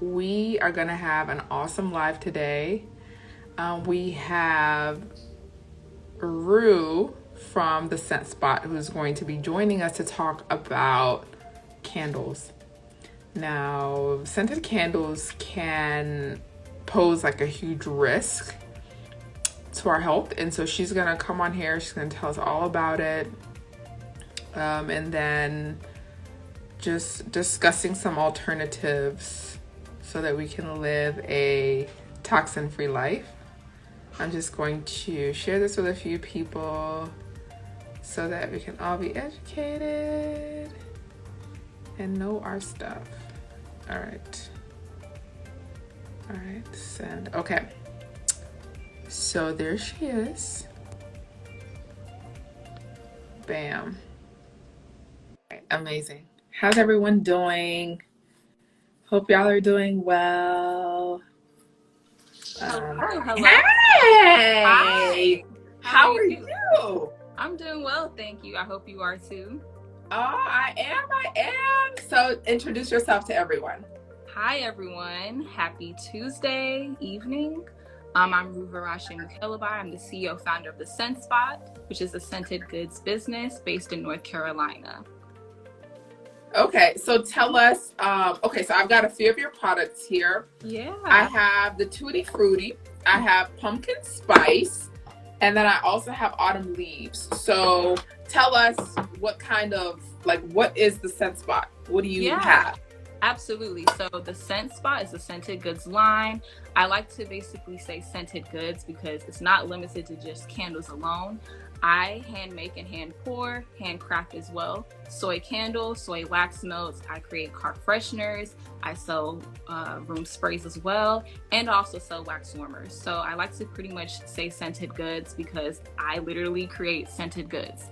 we are going to have an awesome live today. We have Rue from the Scent Spot who's going to be joining us to talk about candles. Now, scented candles can pose like a huge risk to our health, and so she's gonna come on here. She's gonna tell us all about it, and then just discussing some alternatives so that we can live a toxin-free life. I'm just going to share this with a few people so that we can all be educated and know our stuff. All right, send. Okay, so there she is. Bam. Amazing. How's everyone doing? Hope y'all are doing well. Hello. Hey! Hi. How are you? I'm doing well, thank you. I hope you are too. Oh, I am. So introduce yourself to everyone. Hi, everyone. Happy Tuesday evening. I'm Ruvarasha Mukelabai. I'm the CEO founder of the Scent Spot, which is a scented goods business based in North Carolina. Okay, so tell us, so I've got a few of your products here. Yeah. I have the Tutti Frutti, I have pumpkin spice, and then I also have autumn leaves. So tell us what is the Scent Spot? What do you have? Absolutely. So the Scent Spot is a scented goods line. I like to basically say scented goods because it's not limited to just candles alone. I hand make and hand pour, handcraft as well. Soy candles, soy wax melts. I create car fresheners. I sell room sprays as well, and also sell wax warmers. So I like to pretty much say scented goods because I literally create scented goods.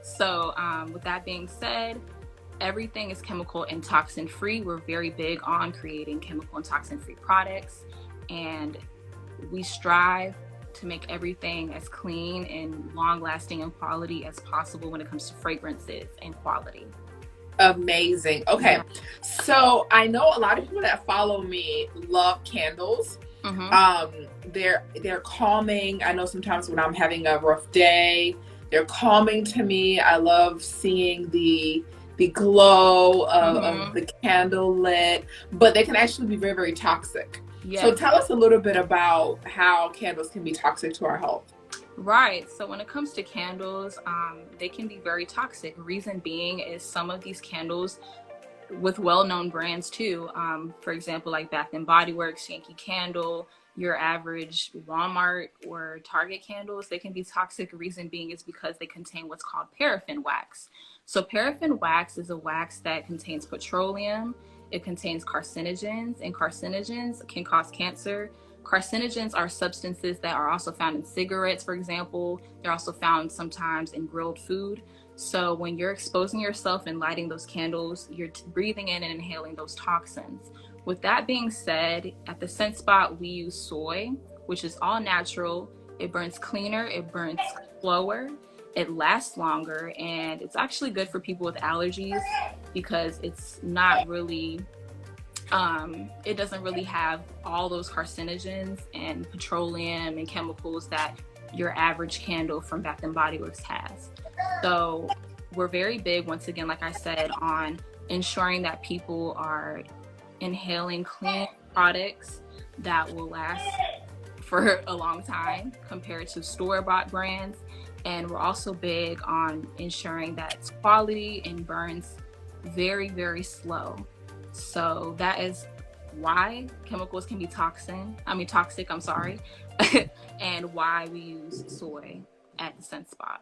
So with that being said, everything is chemical and toxin free. We're very big on creating chemical and toxin free products, and we strive to make everything as clean and long lasting and quality as possible when it comes to fragrances and quality. Amazing. Okay. So I know a lot of people that follow me love candles. They're calming. I know sometimes when I'm having a rough day, they're calming to me. I love seeing the glow of the candle lit, but they can actually be very, very toxic. Yes. So tell us a little bit about how candles can be toxic to our health. Right. So when it comes to candles, they can be very toxic. Reason being is some of these candles with well-known brands too. For example, like Bath and Body Works, Yankee Candle, your average Walmart or Target candles, they can be toxic. Reason being is because they contain what's called paraffin wax. So paraffin wax is a wax that contains petroleum. It contains carcinogens, and carcinogens can cause cancer. Carcinogens are substances that are also found in cigarettes, for example. They're also found sometimes in grilled food. So when you're exposing yourself and lighting those candles, you're breathing in and inhaling those toxins. With that being said, at the Scent Spot, we use soy, which is all natural. It burns cleaner, it burns slower, it lasts longer, and it's actually good for people with allergies because it's not really, it doesn't really have all those carcinogens and petroleum and chemicals that your average candle from Bath and Body Works has. So we're very big, once again, like I said, on ensuring that people are inhaling clean products that will last for a long time compared to store-bought brands. And we're also big on ensuring that it's quality and burns very, very slow. So that is why chemicals can be toxic, and why we use soy at the Scent Spot.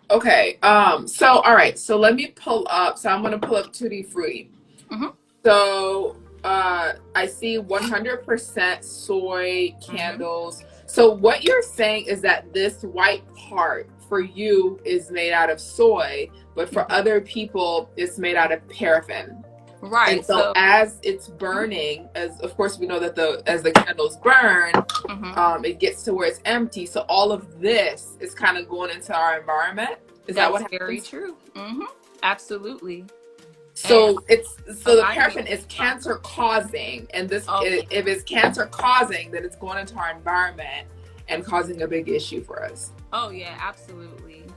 Okay, so all right, so let me pull up. So I'm gonna pull up Tutti Frutti. So I see 100% soy candles. So what you're saying is that this white part for you is made out of soy, but for other people, it's made out of paraffin. Right. And so as it's burning, as of course we know that as the candles burn, it gets to where it's empty. So all of this is kind of going into our environment. Is that what happens? Very true. Absolutely. And So it's a so the lot of paraffin is cancer causing, and this oh yeah. if it's cancer causing, then it's going into our environment and causing a big issue for us. Oh yeah, absolutely. And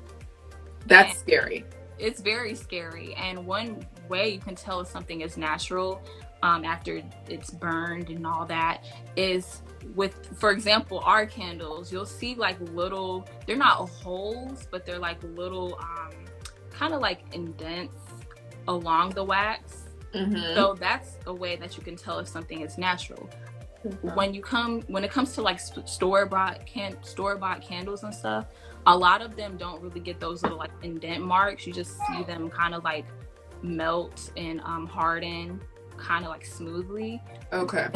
That's scary. it's very scary. And one way you can tell if something is natural, after it's burned and all that, is with, for example, our candles. You'll see like little, they're not holes, but they're like little, kind of like indents along the wax. Mm-hmm. So that's a way that you can tell if something is natural. When it comes to like store-bought candles and stuff, a lot of them don't really get those little like indent marks. You just see them kind of like melt and harden kind of like smoothly. Okay.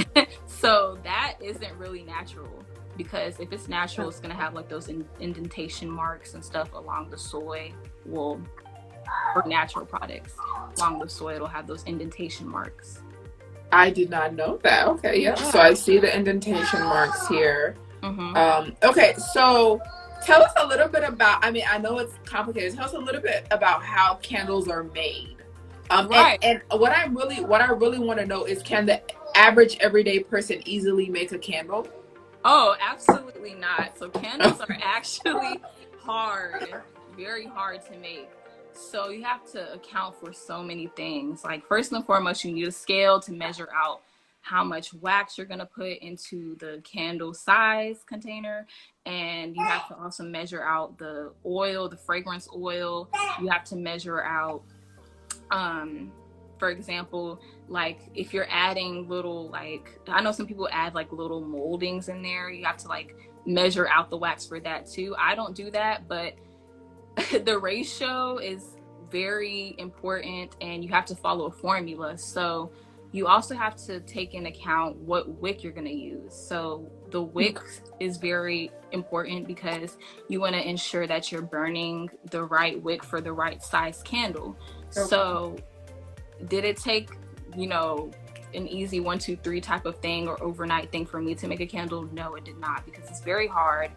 So that isn't really natural, because if it's natural, it's gonna have like those indentation marks and stuff along the soy. Well, for natural products, along the soy, it'll have those indentation marks. I did not know that. Okay, yeah. So I see the indentation marks here. Mm-hmm. Okay, so tell us a little bit about, I mean, I know it's complicated. Tell us a little bit about how candles are made. Right. And what I really want to know is, can the average everyday person easily make a candle? Oh, absolutely not. So candles are actually hard, very hard to make. So you have to account for so many things. Like, first and foremost, you need a scale to measure out how much wax you're going to put into the candle size container. And you have to also measure out the oil, the fragrance oil. You have to measure out, for example, like if you're adding little, like, I know some people add like little moldings in there. You have to like measure out the wax for that too. I don't do that, but the ratio is very important, and you have to follow a formula. So you also have to take into account what wick you're going to use. So the wick is very important, because you want to ensure that you're burning the right wick for the right size candle. Okay. So did it take, an easy 1, 2, 3 type of thing or overnight thing for me to make a candle? No, it did not, because it's very hard.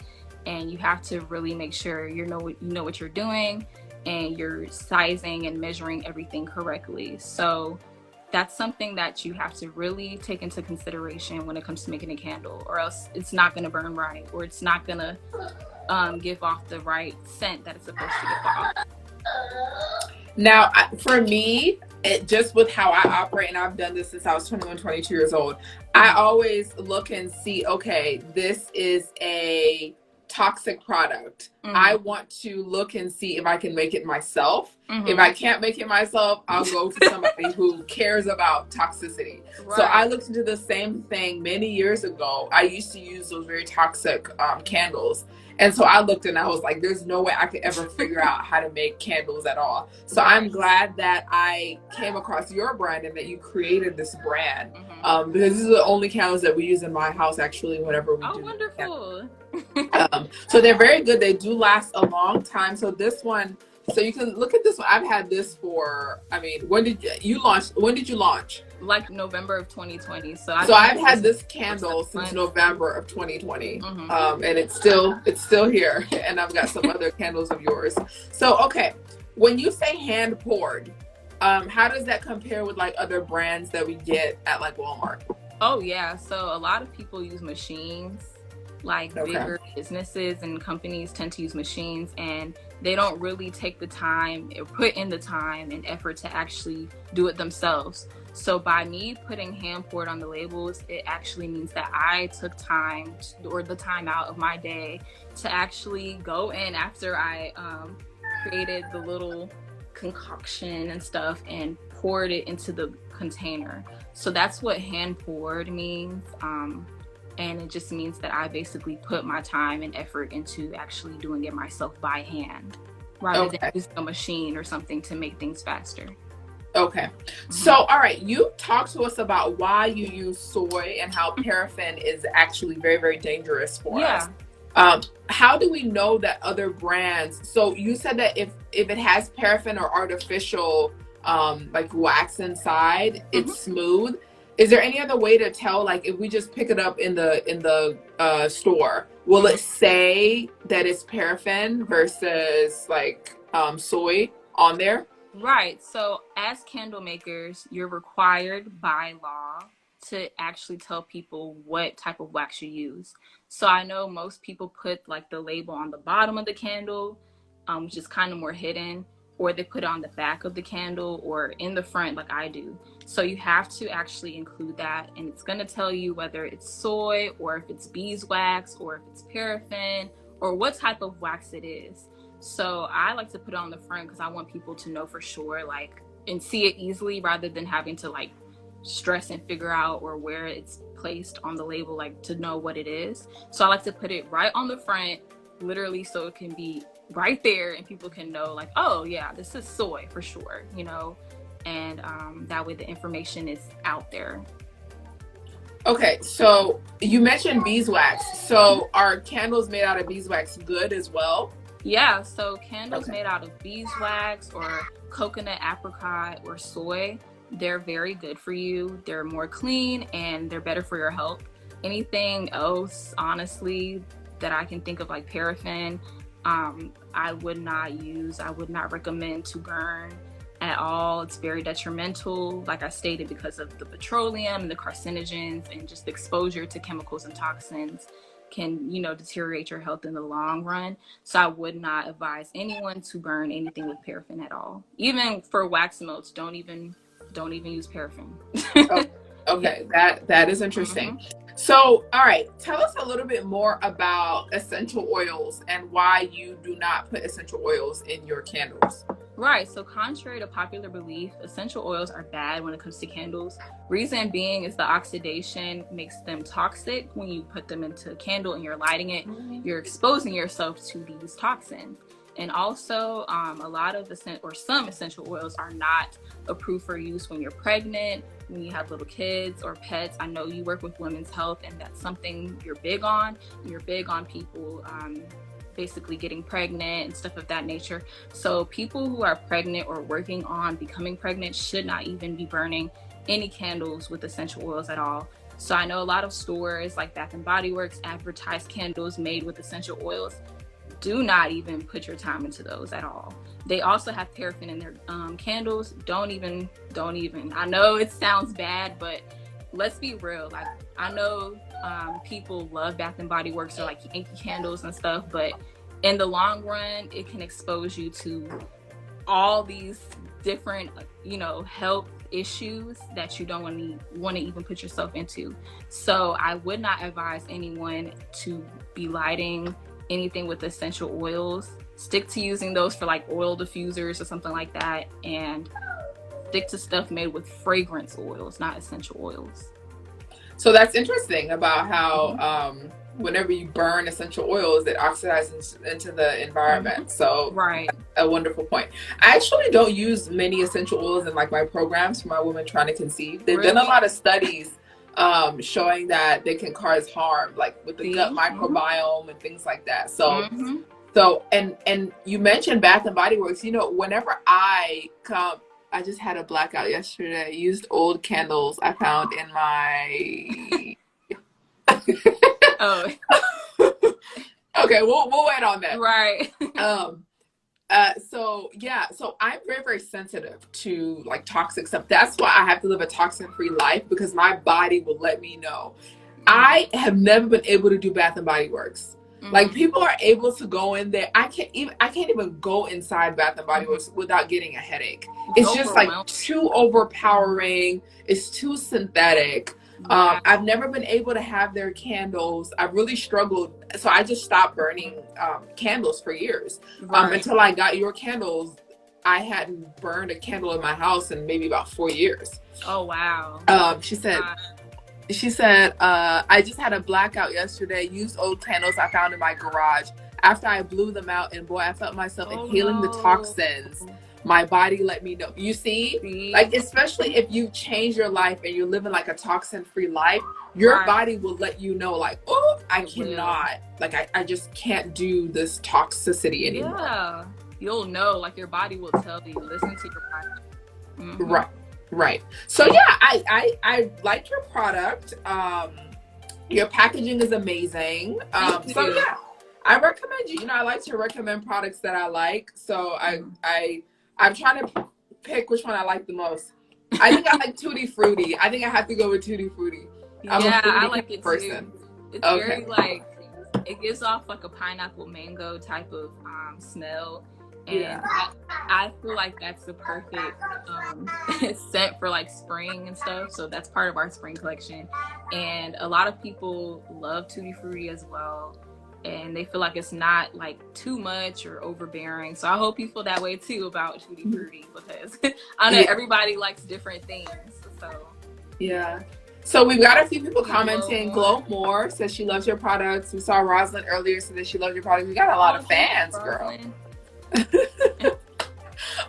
And you have to really make sure you know what you're doing, and you're sizing and measuring everything correctly. So that's something that you have to really take into consideration when it comes to making a candle, or else it's not going to burn right, or it's not going to give off the right scent that it's supposed to give off. Now, for me, just with how I operate, and I've done this since I was 21, 22 years old, I always look and see, okay, this is a toxic product. Mm-hmm. I want to look and see if I can make it myself. Mm-hmm. If I can't make it myself, I'll go to somebody who cares about toxicity. Right. So I looked into the same thing many years ago. I used to use those very toxic candles. And so I looked and I was like, there's no way I could ever figure out how to make candles at all. So I'm glad that I came across your brand and that you created this brand. Mm-hmm. Because these are the only candles that we use in my house, actually, whenever we do. Oh, wonderful. So they're very good. They do last a long time. So this one, so you can look at this one. I've had this for, I mean, when did you launch? Like November of 2020. So I've had this candle since November of 2020. Mm-hmm. And it's still here. And I've got some other candles of yours. So, okay. When you say hand poured, how does that compare with like other brands that we get at like Walmart? Oh yeah. So a lot of people use machines. Like bigger businesses and companies tend to use machines, and they don't really take the time or put in the time and effort to actually do it themselves. So by me putting hand poured on the labels, it actually means that I took time or the time out of my day to actually go in after I created the little concoction and stuff and poured it into the container. So that's what hand poured means. And it just means that I basically put my time and effort into actually doing it myself by hand, rather than using a machine or something to make things faster. Okay. Mm-hmm. So, all right, you talked to us about why you use soy and how paraffin is actually very, very dangerous for us. How do we know that other brands, so you said that if it has paraffin or artificial like wax inside, it's smooth. Is there any other way to tell, like if we just pick it up in the store, will it say that it's paraffin versus like soy on there? Right. So as candle makers, you're required by law to actually tell people what type of wax you use. So I know most people put like the label on the bottom of the candle, which is kind of more hidden, or they put it on the back of the candle or in the front like I do. So you have to actually include that, and it's going to tell you whether it's soy or if it's beeswax or if it's paraffin or what type of wax it is. So I like to put it on the front because I want people to know for sure, like, and see it easily rather than having to like stress and figure out or where it's placed on the label, like to know what it is. So I like to put it right on the front, literally, so it can be right there and people can know, like, oh yeah, this is soy for sure, you know, and that way the information is out there. Okay, so you mentioned beeswax. So are candles made out of beeswax good as well? Yeah, so candles made out of beeswax or coconut, apricot, or soy, they're very good for you. They're more clean and they're better for your health. Anything else, honestly, that I can think of, like paraffin, I would not use. I would not recommend to burn at all. It's very detrimental, like I stated, because of the petroleum and the carcinogens and just exposure to chemicals and toxins can, you know, deteriorate your health in the long run. So I would not advise anyone to burn anything with paraffin at all. Even for wax melts, don't even use paraffin. Oh, okay, that is interesting. Mm-hmm. So, all right, tell us a little bit more about essential oils and why you do not put essential oils in your candles. Right. So contrary to popular belief, essential oils are bad when it comes to candles. Reason being is the oxidation makes them toxic. When you put them into a candle and you're lighting it, you're exposing yourself to these toxins. And also, a lot of some essential oils are not approved for use when you're pregnant, when you have little kids or pets. I know you work with women's health, and that's something you're big on. You're big on people basically getting pregnant and stuff of that nature. So people who are pregnant or working on becoming pregnant should not even be burning any candles with essential oils at all. So I know a lot of stores like Bath and Body Works advertise candles made with essential oils. Do not even put your time into those at all. They also have paraffin in their candles. Don't even. I know it sounds bad, but let's be real. Like, I know people love Bath and Body Works or like Yankee candles and stuff, but in the long run, it can expose you to all these different, you know, health issues that you don't want to even put yourself into. So I would not advise anyone to be lighting anything with essential oils. Stick to using those for like oil diffusers or something like that, and stick to stuff made with fragrance oils, not essential oils. So that's interesting about how whenever you burn essential oils, it oxidizes into the environment. So right, a wonderful point. I actually don't use many essential oils in like my programs for my women trying to conceive. They've done a lot of studies showing that they can cause harm, like with the gut microbiome and things like that. So so and you mentioned Bath and Body Works. You know, whenever I just had a blackout yesterday. I used old candles I found in my oh okay, we'll wait on that. Right. So I'm very, very sensitive to like toxic stuff. That's why I have to live a toxin-free life, because my body will let me know. I have never been able to do Bath and Body Works. Like, people are able to go in there. I can't even go inside Bath and Body Works without getting a headache. It's just like too overpowering. It's too synthetic. I've never been able to have their candles. I've really struggled. So I just stopped burning candles for years. Until I got your candles. I hadn't burned a candle in my house in maybe about 4 years. Oh, wow. She said, I just had a blackout yesterday, used old candles I found in my garage. After I blew them out, and boy, I felt myself inhaling the toxins. My body let me know. You see? Like, especially if you change your life and you're living like a toxin-free life, your body will let you know, like, oh, I cannot. Like, I just can't do this toxicity anymore. Yeah. You'll know, like, your body will tell you. Listen to your body. Right. So yeah, I like your product. Your packaging is amazing. So yeah, I recommend you. You know, I like to recommend products that I like. So I'm trying to pick which one I like the most. I think I like Tutti Frutti. I think I have to go with Tutti Frutti. I'm Yeah, a fruity I like it person. too. It's Okay. very like, it gives off like a pineapple mango type of smell. And Yeah. I feel like that's the perfect scent for like spring and stuff. So that's part of our spring collection. And a lot of people love Tutti Frutti as well. And they feel like it's not like too much or overbearing. So I hope you feel that way too about Tutti Frutti, because I know everybody likes different things. So yeah. So we've got a few people commenting. Glow More says she loves your products. We saw Rosalind earlier said that she loves your products. We got a lot of fans, girl.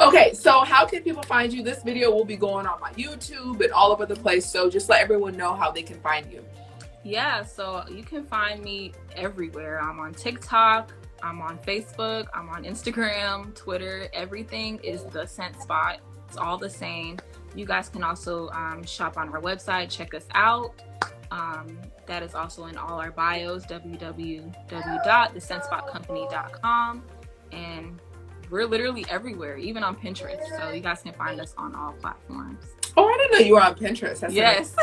Okay, so how can people find you? This video will be going on my YouTube and all over the place. So just let everyone know how they can find you. Yeah, so you can find me everywhere. I'm on TikTok, I'm on Facebook, I'm on Instagram, Twitter. Everything is The Scent Spot. It's all the same. You guys can also shop on our website, check us out. That is also in all our bios, www.thescentspotcompany.com. And we're literally everywhere, even on Pinterest. So you guys can find us on all platforms. Oh, I didn't know you were on Pinterest. Yes.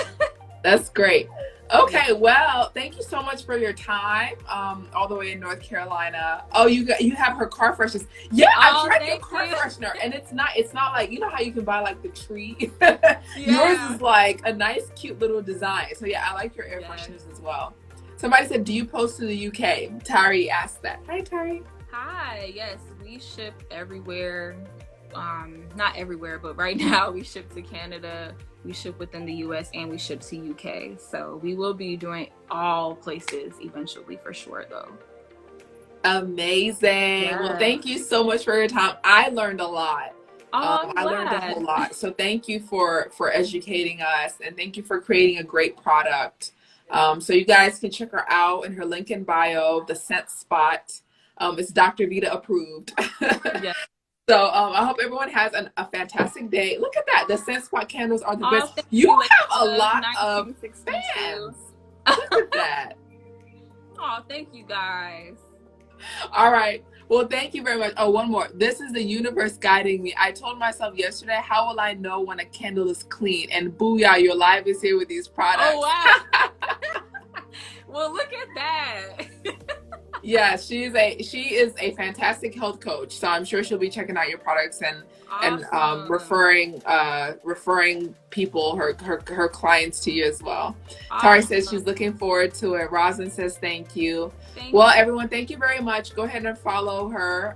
That's great. Okay, well, thank you so much for your time. All the way in North Carolina. Oh, you have her car freshness. Yeah, I've tried your car freshener, and it's not like, you know how you can buy like the tree. Yours is like a nice, cute little design. So yeah, I like your air fresheners as well. Somebody said, "Do you post to the UK?" Tari asked that. Hi, Tari. Hi. Yes, we ship everywhere. Not everywhere, but right now we ship to Canada, we ship within the US, and we ship to UK. So we will be doing all places eventually for sure though. Amazing. Yeah. Well, thank you so much for your time. I learned a lot. Oh, I learned a whole lot. So thank you for educating us, and thank you for creating a great product. So you guys can check her out in her link in bio, The Scent Spot. It's Dr. Vita approved. Yeah. So I hope everyone has a fantastic day. Look at that. The Scent Spot candles are the best. You have a lot of fans. Look at that. Oh, thank you guys. All right. Well, thank you very much. Oh, one more. This is the universe guiding me. I told myself yesterday, how will I know when a candle is clean? And booyah, your live is here with these products. Oh, wow. Well, look at that. Yeah, she is a fantastic health coach. So I'm sure she'll be checking out your products and referring people, her clients to you as well. Awesome. Tari says she's looking forward to it. Rosin says thank you. Well, everyone, thank you very much. Go ahead and follow her.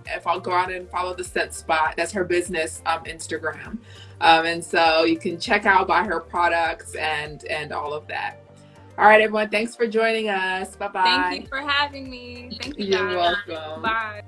If I'll go out and follow The Scent Spot, that's her business Instagram. And so you can check out buy her products and all of that. All right, everyone. Thanks for joining us. Bye-bye. Thank you for having me. Thank you, guys. You're welcome. Bye.